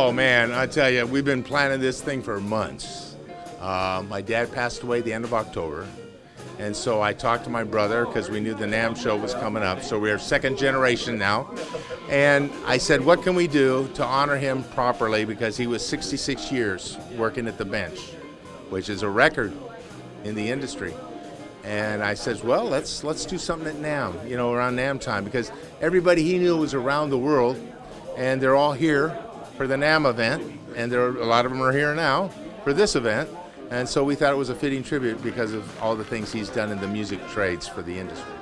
Oh man, I tell you, we've been planning this thing for months. My dad passed away the end of October, and so I talked to my brother because we knew the NAMM show was coming up. So we're second generation now, and I said, what can we do to honor him properly, because he was 66 years working at the bench, which is a record in the industry. And I says, well, let's do something at NAMM, around NAMM time, because everybody he knew was around the world, and they're all here for the NAMM event, and a lot of them are here now for this event. And so we thought it was a fitting tribute because of all the things he's done in the music trades for the industry.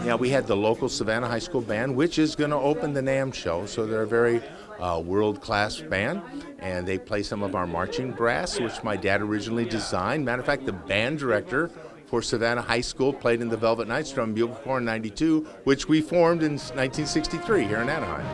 Yeah, we had the local Savannah High School band, which is going to open the NAMM show. So they're a very world-class band, and they play some of our marching brass, which my dad originally designed. Matter of fact, the band director for Savannah High School played in the Velvet Knights Drum Bugle Corps in '92, which we formed in 1963 here in Anaheim.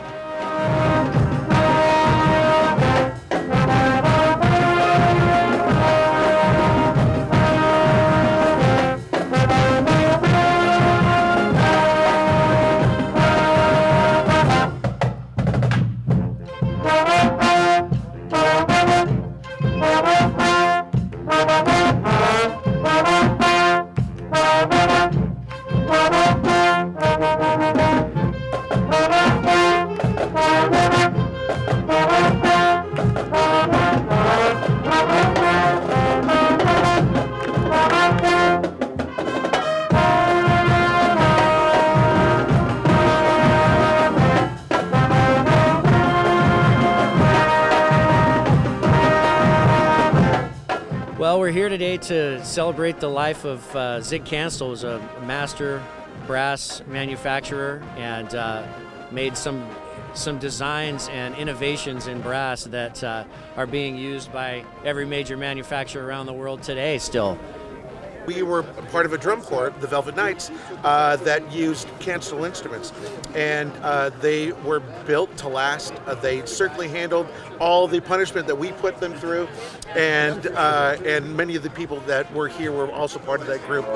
Well, we're here today to celebrate the life of Zig Kanstul, who's a master brass manufacturer, and made some designs and innovations in brass that are being used by every major manufacturer around the world today still. We were part of a drum corps, the Velvet Knights, that used Kanstul Instruments, and they were built to last. They certainly handled all the punishment that we put them through, and many of the people that were here were also part of that group.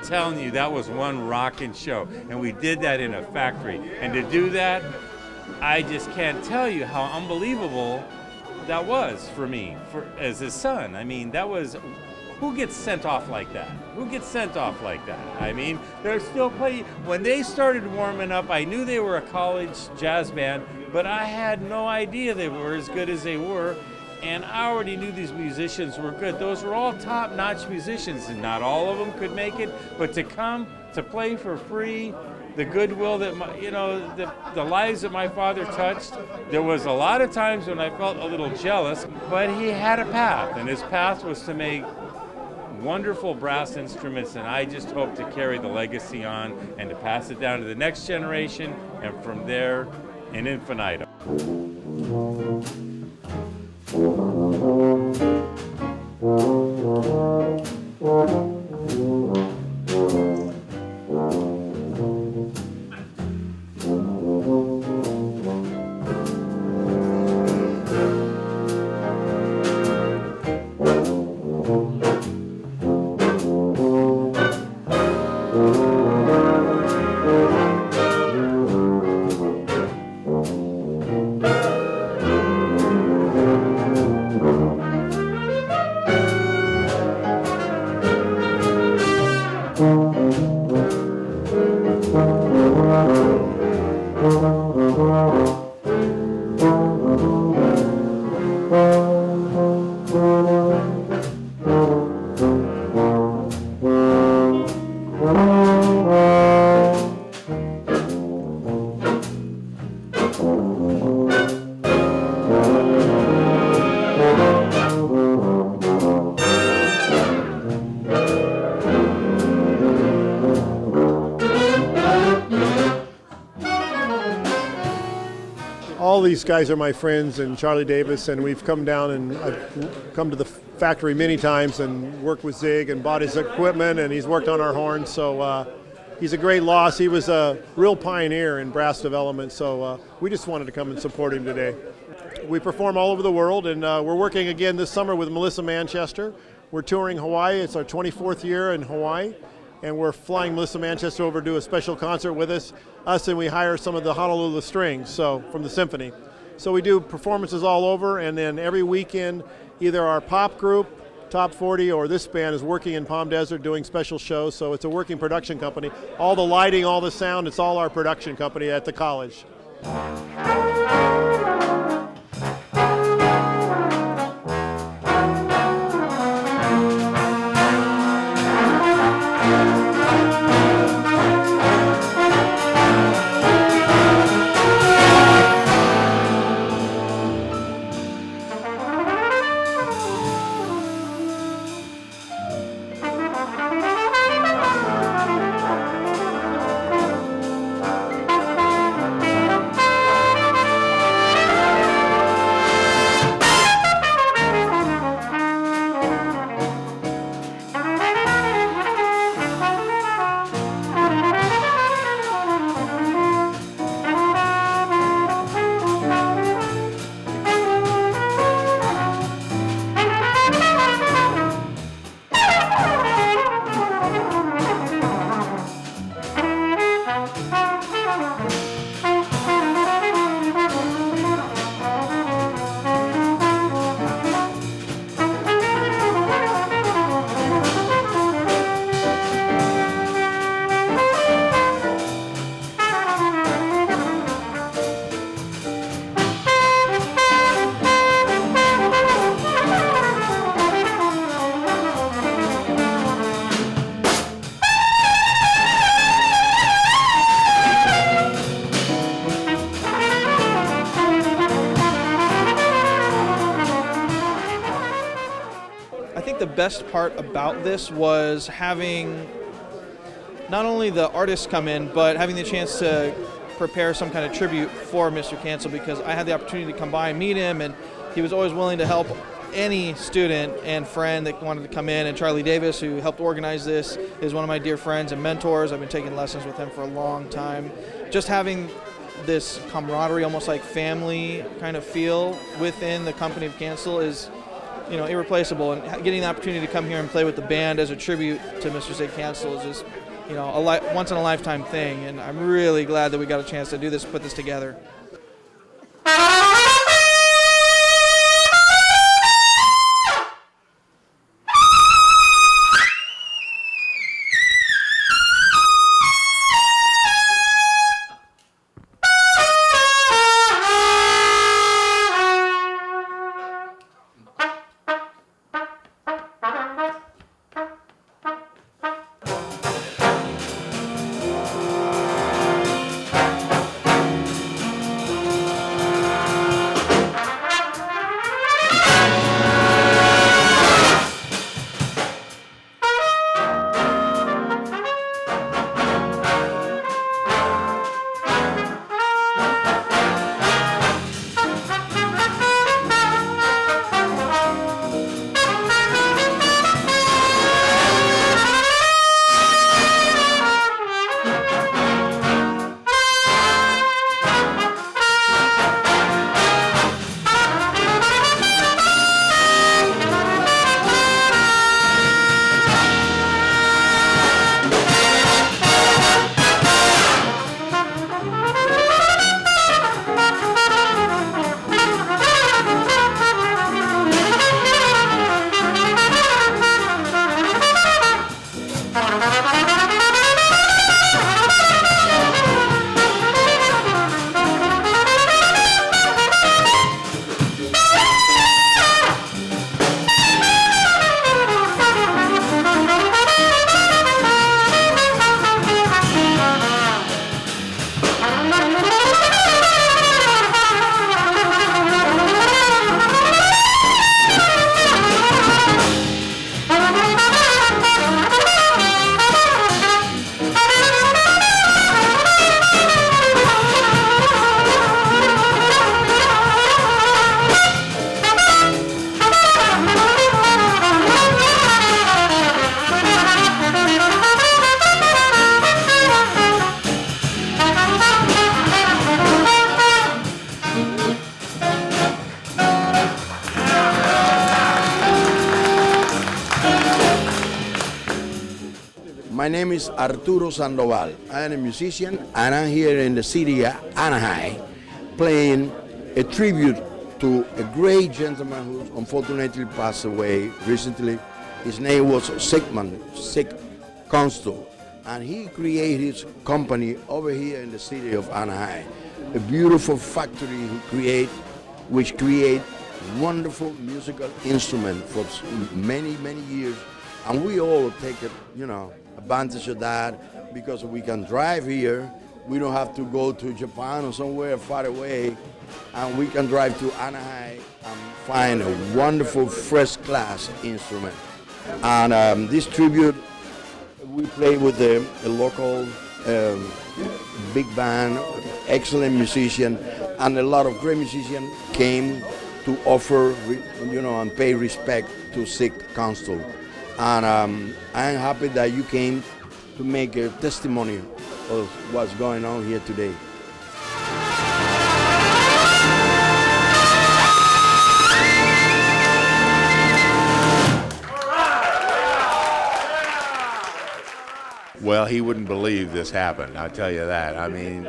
telling you, that was one rockin' show. And we did that in a factory. And to do that, I just can't tell you how unbelievable that was for me, as his son. I mean, that was, who gets sent off like that? Who gets sent off like that? I mean, they're still playing. When they started warming up, I knew they were a college jazz band, but I had no idea they were as good as they were. And I already knew these musicians were good. Those were all top-notch musicians, and not all of them could make it. But to come to play for free, the goodwill that the lives that my father touched, there was a lot of times when I felt a little jealous. But he had a path, and his path was to make wonderful brass instruments, and I just hope to carry the legacy on and to pass it down to the next generation, and from there, in infinitum. All these guys are my friends, and Charlie Davis, and we've come down, and I've come to the factory many times and worked with Zig and bought his equipment, and he's worked on our horns, so he's a great loss. He was a real pioneer in brass development, so we just wanted to come and support him today. We perform all over the world, and we're working again this summer with Melissa Manchester. We're touring Hawaii. It's our 24th year in Hawaii, and we're flying Melissa Manchester over to do a special concert with us, and we hire some of the Honolulu strings, so from the symphony. So we do performances all over, and then every weekend, either our pop group, Top 40, or this band is working in Palm Desert doing special shows, so it's a working production company. All the lighting, all the sound, it's all our production company at the college. The best part about this was having not only the artists come in, but having the chance to prepare some kind of tribute for Mr. Kanstul, because I had the opportunity to come by and meet him, and he was always willing to help any student and friend that wanted to come in. And Charlie Davis, who helped organize this, is one of my dear friends and mentors. I've been taking lessons with him for a long time. Just having this camaraderie, almost like family kind of feel within the company of Kanstul irreplaceable. And getting the opportunity to come here and play with the band as a tribute to Mr. Zig Kanstul is just, a once in a lifetime thing. And I'm really glad that we got a chance to do this, put this together. My name is Arturo Sandoval. I am a musician and I'm here in the city of Anaheim playing a tribute to a great gentleman who unfortunately passed away recently. His name was Zigmant, Zig Kanstul, and he created his company over here in the city of Anaheim. A beautiful factory which create wonderful musical instruments for many, many years. And we all take advantage of that because we can drive here. We don't have to go to Japan or somewhere far away. And we can drive to Anaheim and find a wonderful first-class instrument. And this tribute, we play with the local big band, excellent musician, and a lot of great musicians came to offer, and pay respect to Zig Kanstul. And I'm happy that you came to make a testimony of what's going on here today. Well, he wouldn't believe this happened, I'll tell you that. I mean,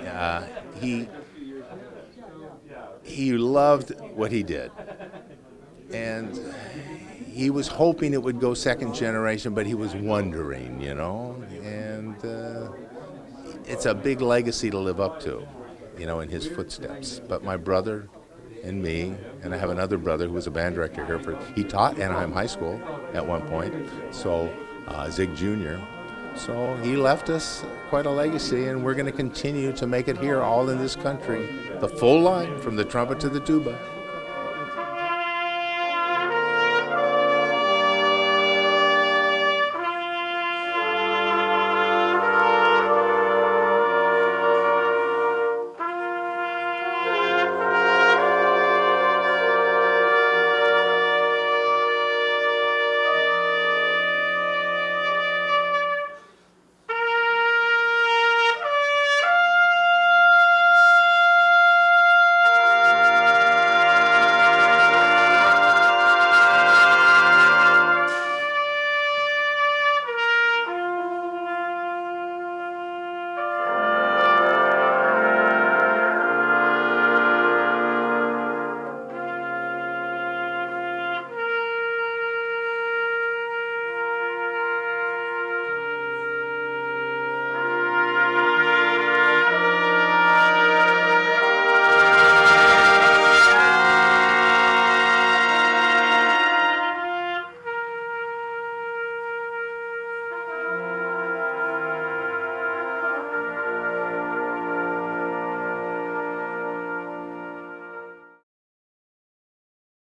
he loved what he did. And he was hoping it would go second generation, but he was wondering, and it's a big legacy to live up to, in his footsteps. But my brother and me, and I have another brother who was a band director here he taught Anaheim High School at one point, so Zig Jr. So he left us quite a legacy, and we're going to continue to make it here all in this country, the full line from the trumpet to the tuba.